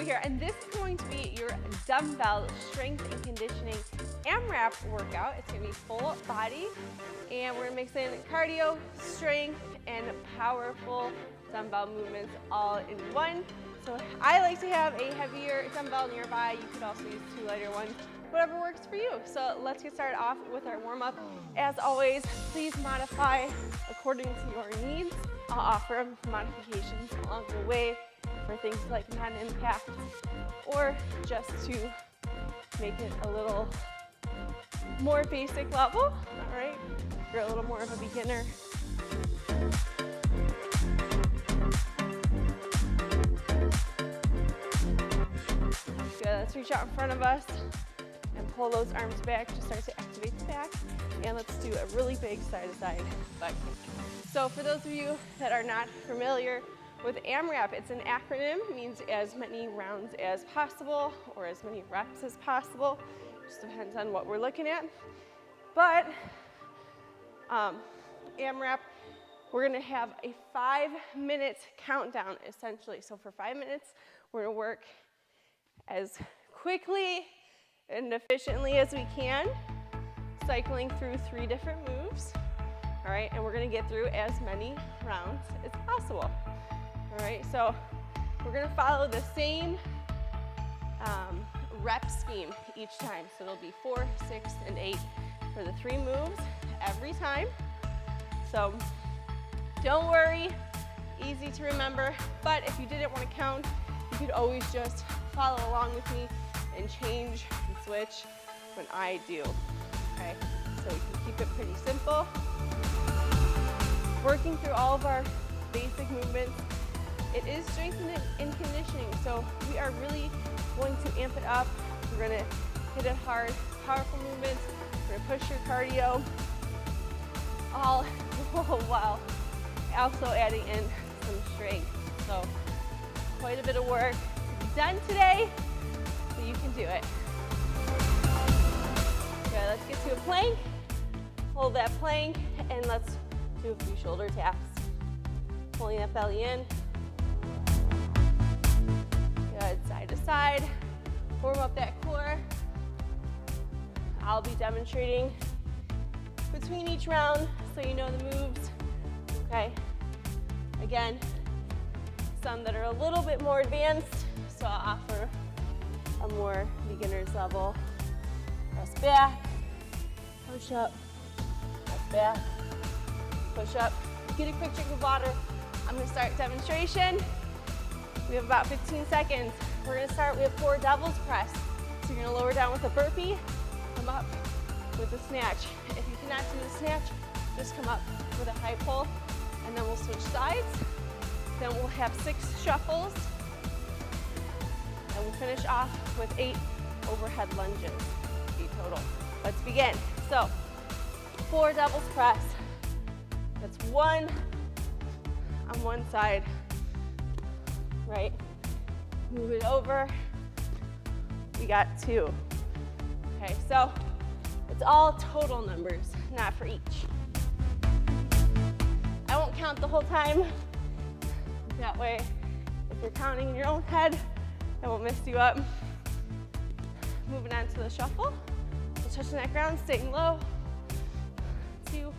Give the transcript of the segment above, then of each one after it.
here, and this is going to be your dumbbell strength and conditioning AMRAP workout. It's going to be full body, and we're going to mix in cardio, strength, and powerful dumbbell movements all in one. So I like to have a heavier dumbbell nearby. You could also use 2 lighter ones, whatever works for you. So let's get started off with our warm-up. As always, please modify according to your needs. I'll offer modifications along the way for things like non-impact or just to make it a little more basic level. All right, if you're a little more of a beginner. Good, let's reach out in front of us and pull those arms back to start to activate the back. And let's do a really big side-to-side butt kick. So for those of you that are not familiar with AMRAP, it's an acronym. It means as many rounds as possible or as many reps as possible. Just depends on what we're looking at. But AMRAP, we're gonna have a 5-minute countdown essentially. So for 5 minutes, we're gonna work as quickly and efficiently as we can, cycling through 3 different moves. All right, and we're gonna get through as many rounds as possible. All right, so we're gonna follow the same rep scheme each time. So it'll be 4, 6, and 8 for the 3 moves every time. So don't worry, easy to remember. But if you didn't want to count, you could always just follow along with me and change and switch when I do. Okay, so we can keep it pretty simple. Working through all of our basic movements. It is strength and conditioning, so we are really going to amp it up. We're gonna hit it hard, powerful movements. We're gonna push your cardio, all while also adding in some strength. So quite a bit of work to be done today, but you can do it. Okay, let's get to a plank. Hold that plank, and let's do a few shoulder taps. Pulling that belly in. Good, side to side. Warm up that core. I'll be demonstrating between each round so you know the moves. Okay, again, some that are a little bit more advanced, so I'll offer a more beginner's level. Press back, push up, press back, push up. Get a quick drink of water. I'm gonna start demonstration. We have about 15 seconds. We're gonna start with 4 devil's press. So you're gonna lower down with a burpee, come up with a snatch. If you cannot do the snatch, just come up with a high pull, and then we'll switch sides. Then we'll have 6 shuffles, and we'll finish off with 8 overhead lunges, 8 total. Let's begin. So 4 devil's press. That's 1 on one side, right? Move it over. We got 2. Okay, so it's all total numbers, not for each. I won't count the whole time. That way, if you're counting in your own head, I won't mess you up. Moving on to the shuffle. So touching that ground, staying low. 2,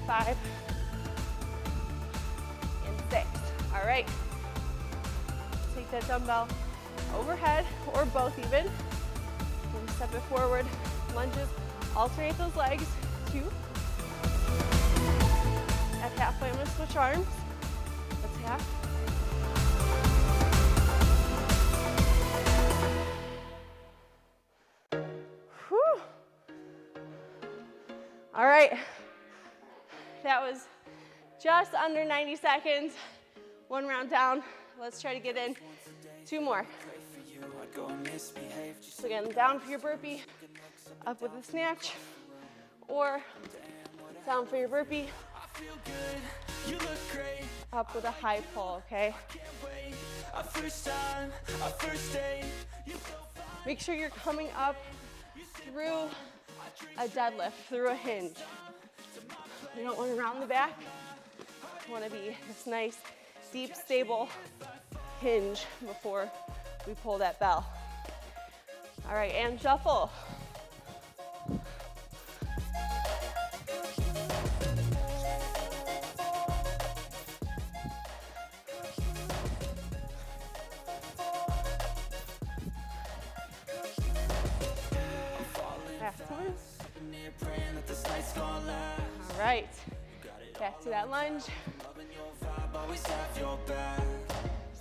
5, and 6. All right. Take that dumbbell overhead, or both even. And step it forward. Lunges. Alternate those legs. 2. At halfway, I'm going to switch arms. That's half. Whew. All right. That was just under 90 seconds. 1 round down. Let's try to get in 2 more. So again, down for your burpee, up with a snatch, or down for your burpee, up with a high pull, okay? Make sure you're coming up through a deadlift, through a hinge. We don't want to round the back. We want to be this nice, deep, stable hinge before we pull that bell. All right, and shuffle. All right, back to that lunge.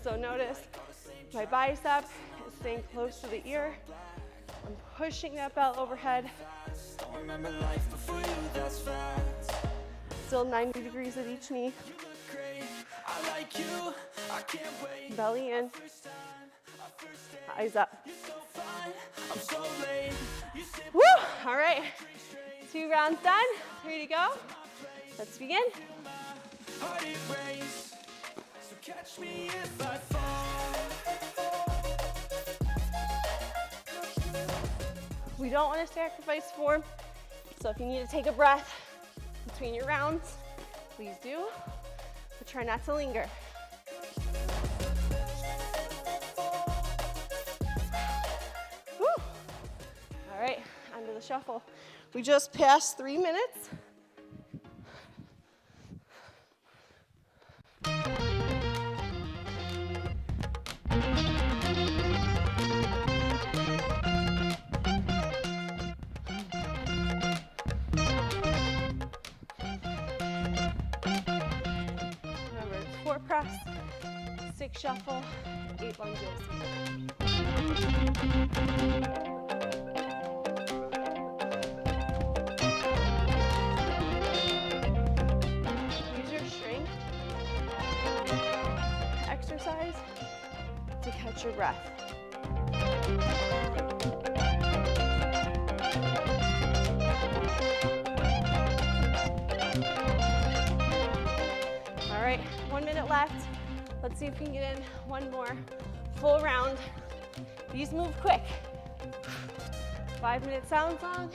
So notice my bicep is staying close to the ear. I'm pushing that belt overhead. Still 90 degrees at each knee. Belly in. Eyes up. Woo! All right. 2 rounds done. 3 to go. Let's begin. We don't want to sacrifice form, so if you need to take a breath between your rounds, please do, but try not to linger. Woo. All right, onto the shuffle. We just passed 3 minutes. Remember, it's 4 press, 6 shuffle, 8 lunges. Exercise to catch your breath. All right, 1 minute left. Let's see if we can get in one more full round. These move quick. 5 minutes sounds long.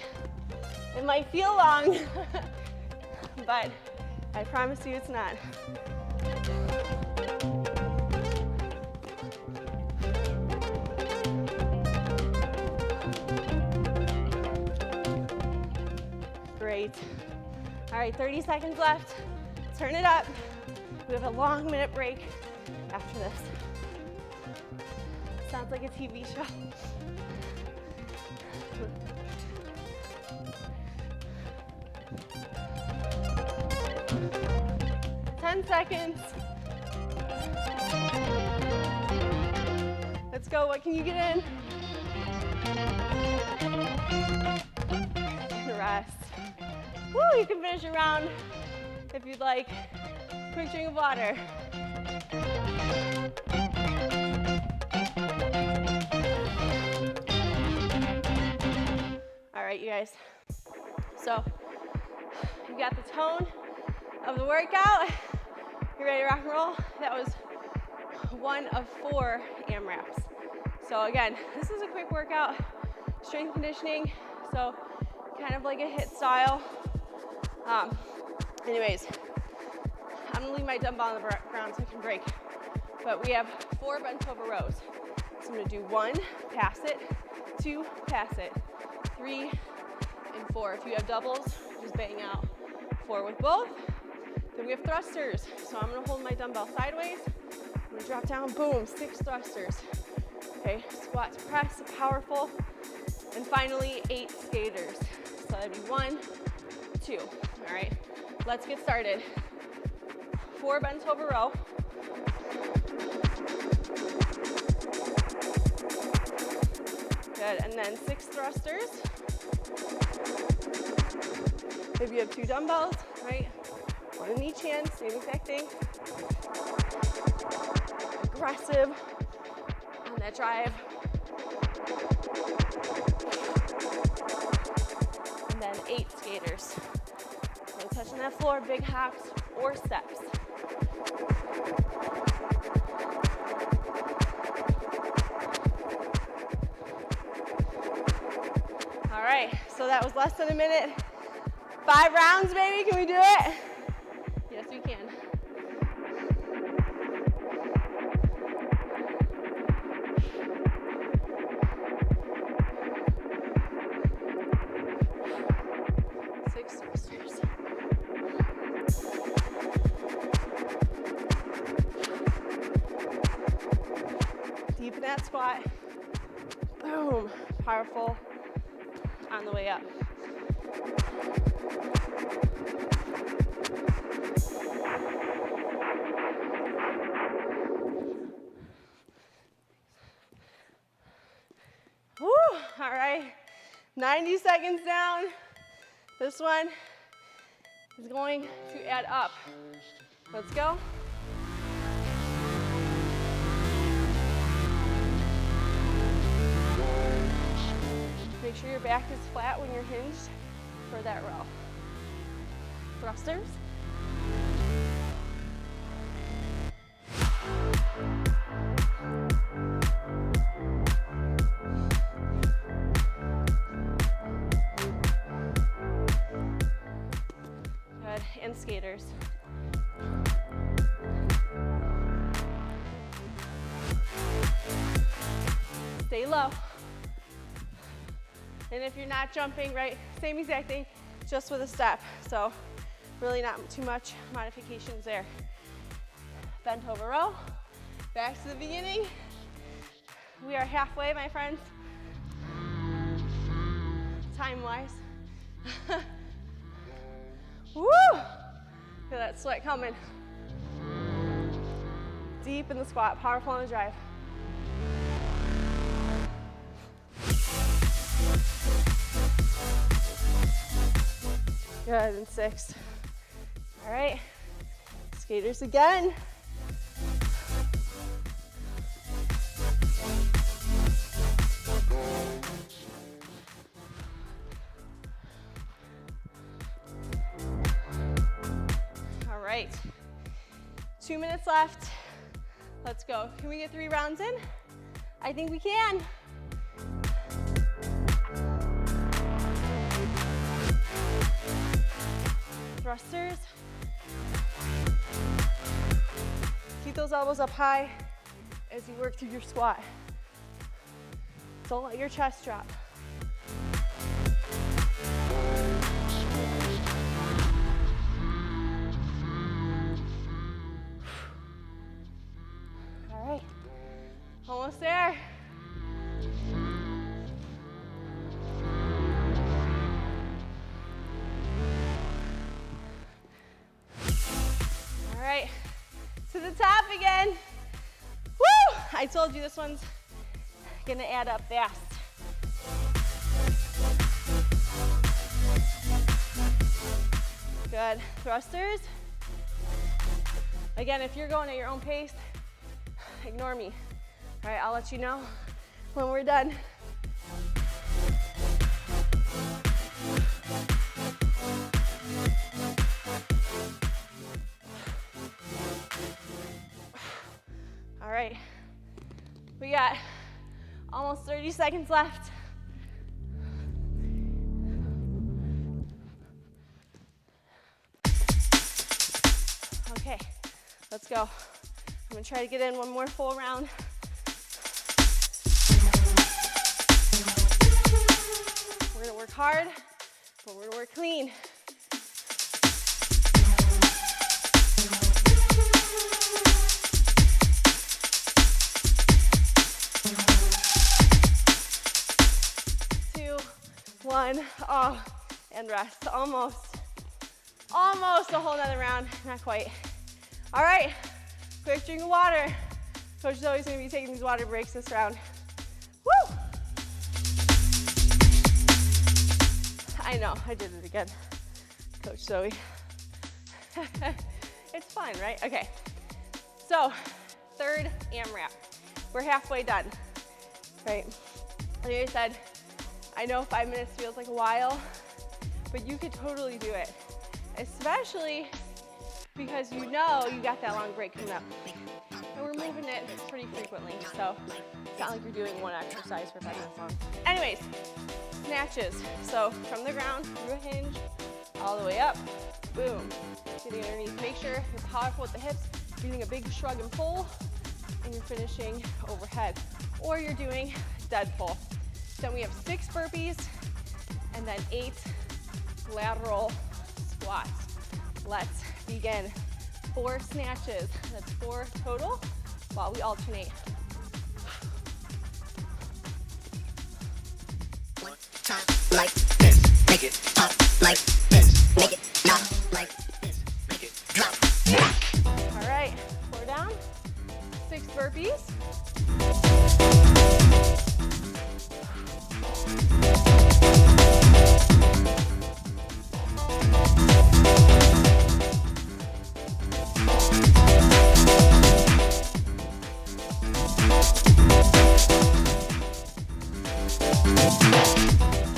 It might feel long, but I promise you it's not. Great. All right, 30 seconds left. Turn it up. We have a long minute break after this. Sounds like a TV show. Seconds. Let's go. What can you get in? And rest. Woo, you can finish your round if you'd like. Quick drink of water. All right, you guys. So you got the tone of the workout. You ready to rock and roll? That was 1 of 4 AMRAPs. So again, this is a quick workout, strength conditioning, so kind of like a HIIT style. Anyways, I'm gonna leave my dumbbell on the ground so I can break. But we have 4 bent over rows. So I'm gonna do 1, pass it, 2, pass it, 3, and 4. If you have doubles, just bang out 4 with both. Then we have thrusters. So I'm gonna hold my dumbbell sideways. I'm gonna drop down, boom, 6 thrusters. Okay, squat to press, powerful. And finally, 8 skaters. So that'd be 1, 2. All right, let's get started. 4 bent over row. Good, and then 6 thrusters. If you have 2 dumbbells, right? 1 in each hand, same exact thing. Aggressive on that drive. And then 8 skaters. No touching that floor, big hops or steps. All right, so that was less than a minute. 5 rounds, baby. Can we do it? Yes, we can. Six thrusters. Deep in that squat. Boom. Powerful on the way up. Woo. All right. 90 seconds down. This one is going to add up. Let's go. Make sure your back is flat when you're hinged for that row. Thrusters. Good, and skaters. Stay low. And if you're not jumping, right, same exact thing, just with a step. So really not too much modifications there. Bent over row, back to the beginning. We are halfway, my friends, time-wise. Woo! Feel that sweat coming. Deep in the squat, powerful on the drive. Good, and 6. All right, skaters again. All right, 2 minutes left. Let's go. Can we get 3 rounds in? I think we can. Thrusters. Keep those elbows up high as you work through your squat. Don't let your chest drop. All right, almost there. To the top again. Woo! I told you this one's gonna add up fast. Good. Thrusters. Again, if you're going at your own pace, ignore me. All right, I'll let you know when we're done. All right, we got almost 30 seconds left. Okay, let's go. I'm gonna try to get in one more full round. We're gonna work hard, but we're gonna work clean. One, oh, and rest. Almost a whole nother round, not quite. All right, quick drink of water. Coach Zoe's gonna be taking these water breaks this round. Woo! I know, I did it again, Coach Zoe. It's fun, right? Okay, so 3rd AMRAP. We're halfway done, right? Like I said, I know 5 minutes feels like a while, but you could totally do it, especially because you know you got that long break coming up. And we're moving it pretty frequently, so it's not like you're doing one exercise for 5 minutes long. Anyways, snatches. So from the ground, through a hinge, All the way up. Boom. Getting underneath. Make sure you're powerful with the hips, using a big shrug and pull, and you're finishing overhead. Or you're doing dead pull. Then we have 6 burpees and then 8 lateral squats. Let's begin. 4 snatches. That's 4 total while we alternate. One time like this, make it up like this, make it not like this, make it drop. All right, 4 down, 6 burpees.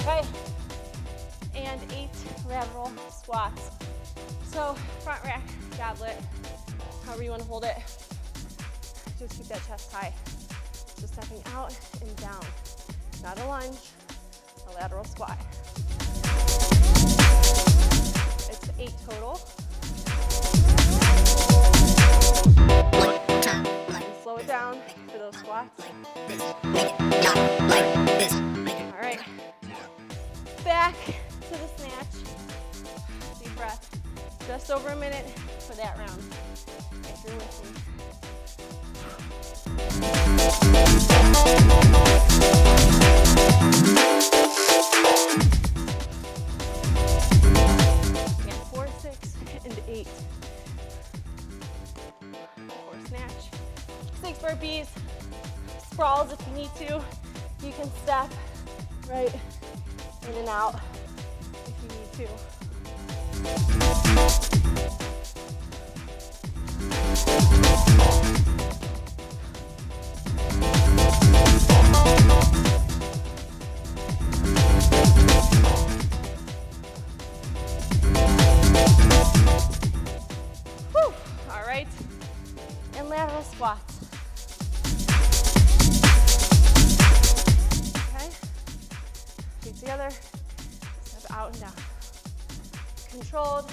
Okay, and 8 lateral squats. So front rack, goblet, however you want to hold it. Just keep that chest high. So stepping out and down. Not a lunge, a lateral squat. It's 8 total. And slow it down for those squats. All right. Back to the snatch. Deep breath. Just over a minute for that round. If you're with me. Again, 4, 6, and 8. 4 snatch. 6 burpees. Sprawls if you need to. You can step right in and out if you need to. Whew. All right, and lateral squats. Okay, feet together, step out and down. Controlled,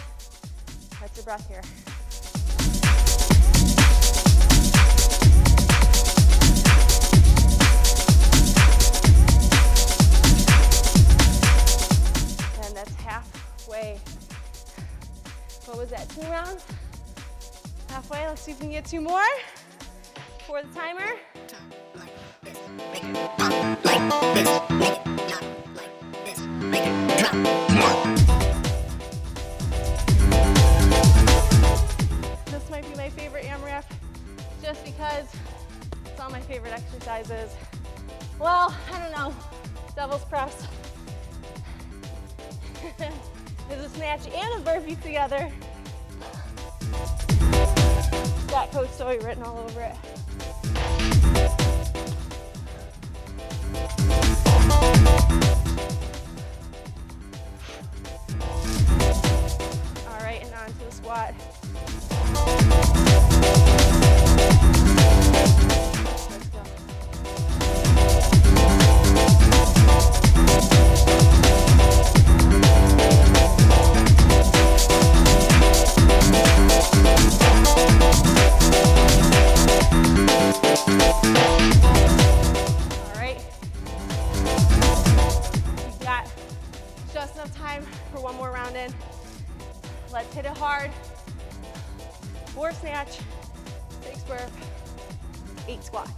catch your breath here. And that's halfway. What was that, 2 rounds? Halfway, let's see if we can get 2 more for the timer. This might be my favorite AMRAP just because it's all my favorite exercises. Well, I don't know, devil's press. There's a snatch and a burpee together. Got Coach Zoe written all over it. All right, and on to the squat. Let's go. All right. You've got just enough time for 1 more round in. Let's hit it hard. 4 snatch, 6 burp, 8 squats.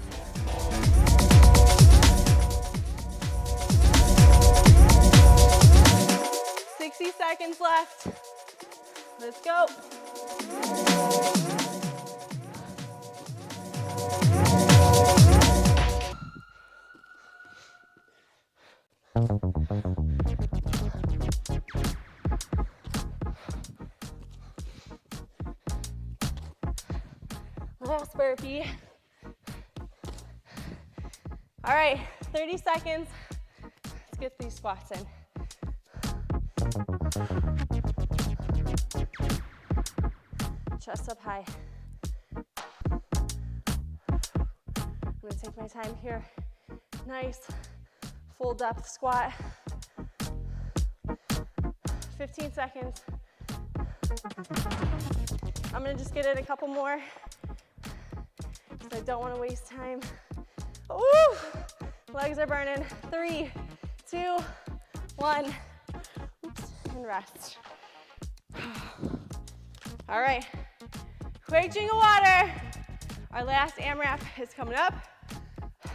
Seconds left. Let's go. Last burpee. All right, 30 seconds. Let's get these squats in. Chest up high. I'm gonna take my time here. Nice, full depth squat. 15 seconds. I'm gonna just get in a couple more because I don't want to waste time. Ooh, legs are burning. 3, 2, 1. Oops, and rest. All right, quick drink of water. Our last AMRAP is coming up.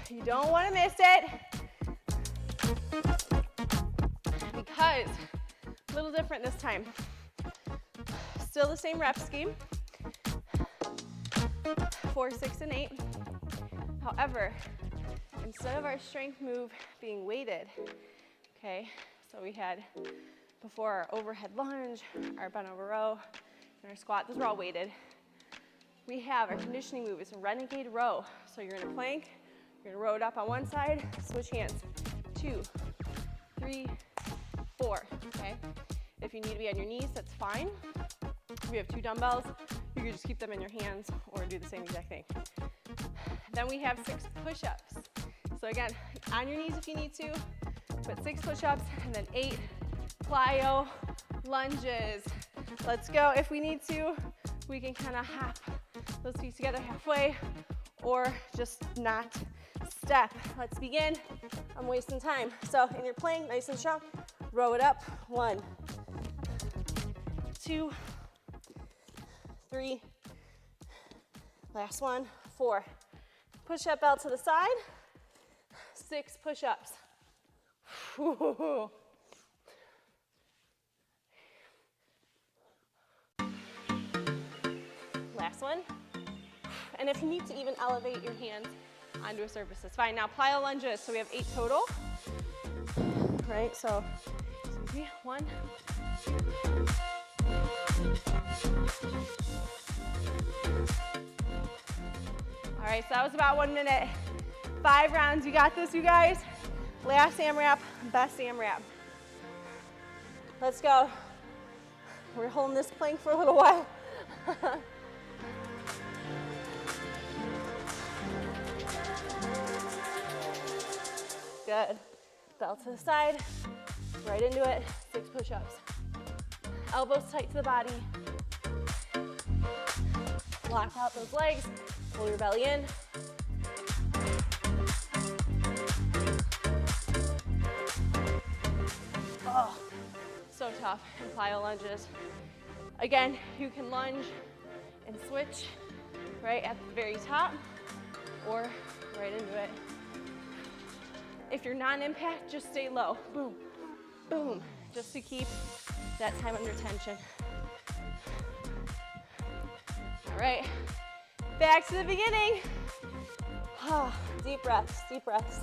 You don't want to miss it because a little different this time. Still the same rep scheme, 4, 6, and 8. However, instead of our strength move being weighted, okay, so we had before our overhead lunge, our bent over row, and our squat, those are all weighted. We have our conditioning move, it's a renegade row. So you're in a plank, you're gonna row it up on one side, switch hands. 2, 3, 4, okay? If you need to be on your knees, that's fine. We have 2 dumbbells. You can just keep them in your hands or do the same exact thing. Then we have 6 push-ups. So again, on your knees if you need to, but 6 push-ups and then 8 plyo lunges. Let's go. If we need to, we can kind of hop those feet together halfway or just not step. Let's begin. I'm wasting time. So in your plank, nice and strong, row it up. 1, 2, 3, last one, 4. Push up out to the side, 6 push-ups. Last one. And if you need to even elevate your hands onto a surface, that's fine. Now plyo lunges, so we have 8 total, right? So, 1. All right, so that was about 1 minute. 5 rounds, you got this, you guys. Last AMRAP, best AMRAP. Let's go. We're holding this plank for a little while. Good. Belt to the side, right into it, 6 push-ups. Elbows tight to the body. Lock out those legs, pull your belly in. Oh, so tough in plyo lunges. Again, you can lunge and switch right at the very top or right into it. If you're non-impact, just stay low. Boom, boom, just to keep that time under tension. All right, back to the beginning. Oh, deep breaths, deep breaths.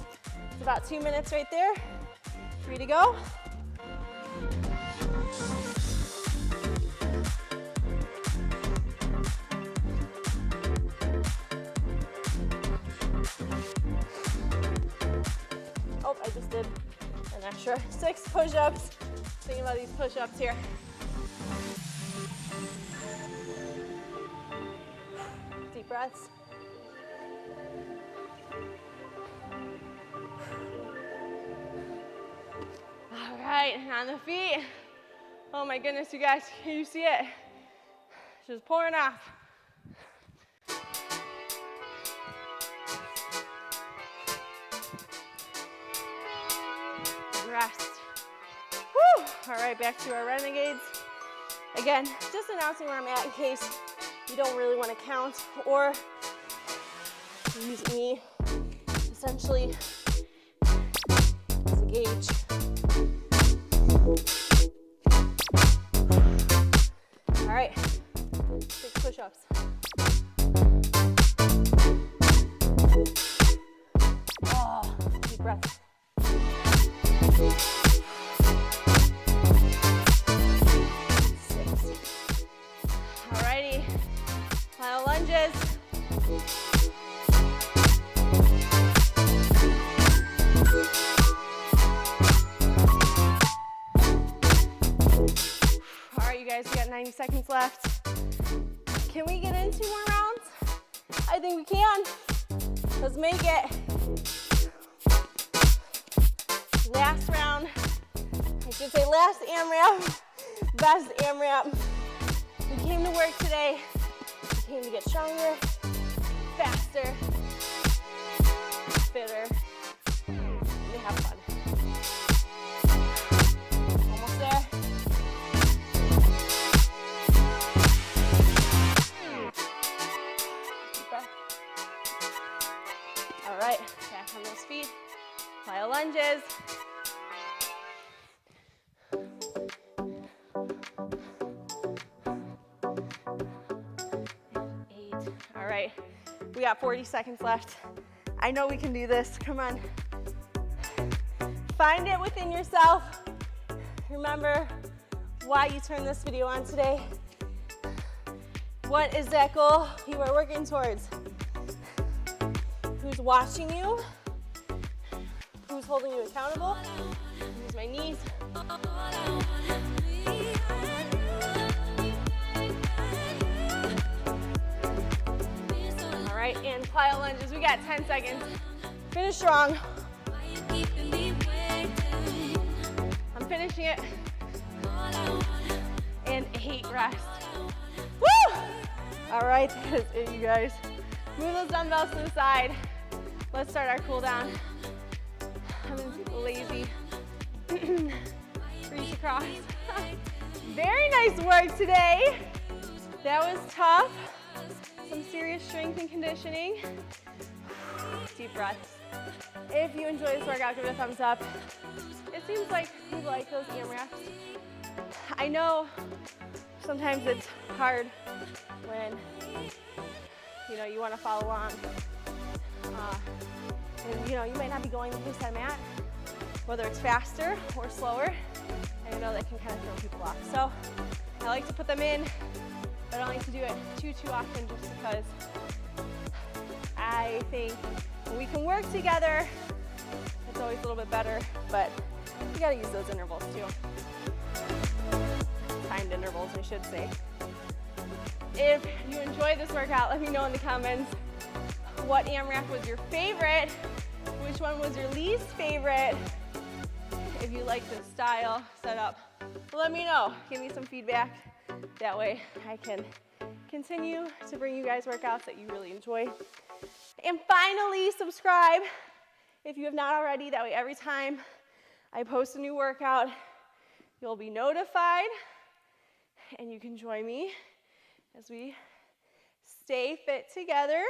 It's about 2 minutes right there. 3 to go. Oh, I just did an extra 6 push-ups. Thinking about these push-ups here. Deep breaths. All right, on the feet. Oh my goodness, you guys, can you see it? Just pouring off. Rest. Whew. All right, back to our renegades. Again, just announcing where I'm at in case you don't really want to count or use me essentially as a gauge. All right, 6 push-ups. Oh, deep breath. Alrighty, plyo lunges. Alright, you guys, we got 90 seconds left. Can we get in 2 more rounds? I think we can. Let's make it. Last round, I should say last AMRAP. best AMRAP. We came to work today. We came to get stronger, faster, fitter, and to have fun. Almost there. Deep breath. All right, back on those feet. Plyo lunges. All right, we got 40 seconds left. I know we can do this, come on. Find it within yourself. Remember why you turned this video on today. What is that goal you are working towards? Who's watching you? Who's holding you accountable? Use my knees. All right, and plyo lunges. We got 10 seconds. Finish strong. I'm finishing it. And 8 rest. Woo! All right, that is it, you guys. Move those dumbbells to the side. Let's start our cool down. I'm being lazy. Reach across. Very nice work today. That was tough. Some serious strength and conditioning. Deep breaths. If you enjoy this workout, give it a thumbs up. It seems like you like those AMRAPs. I know sometimes it's hard when you want to follow along. And you might not be going the pace I'm at, whether it's faster or slower. And I know that can kind of throw people off. So I like to put them in, but I don't like to do it too often just because I think when we can work together, it's always a little bit better, but you gotta use those intervals too. Timed intervals, I should say. If you enjoyed this workout, let me know in the comments what AMRAP was your favorite, which one was your least favorite, if you like this style setup. Let me know, give me some feedback. That way I can continue to bring you guys workouts that you really enjoy. And finally, subscribe if you have not already. That way every time I post a new workout, you'll be notified and you can join me as we stay fit together.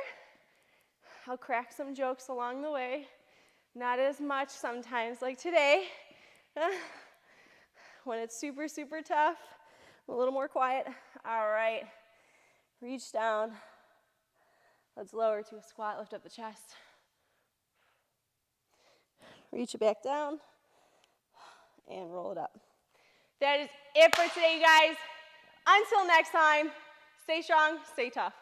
I'll crack some jokes along the way. Not as much sometimes like today. When it's super tough, I'm a little more quiet. All right, reach down. Let's lower to a squat, lift up the chest. Reach it back down and roll it up. That is it for today, you guys. Until next time, stay strong, stay tough.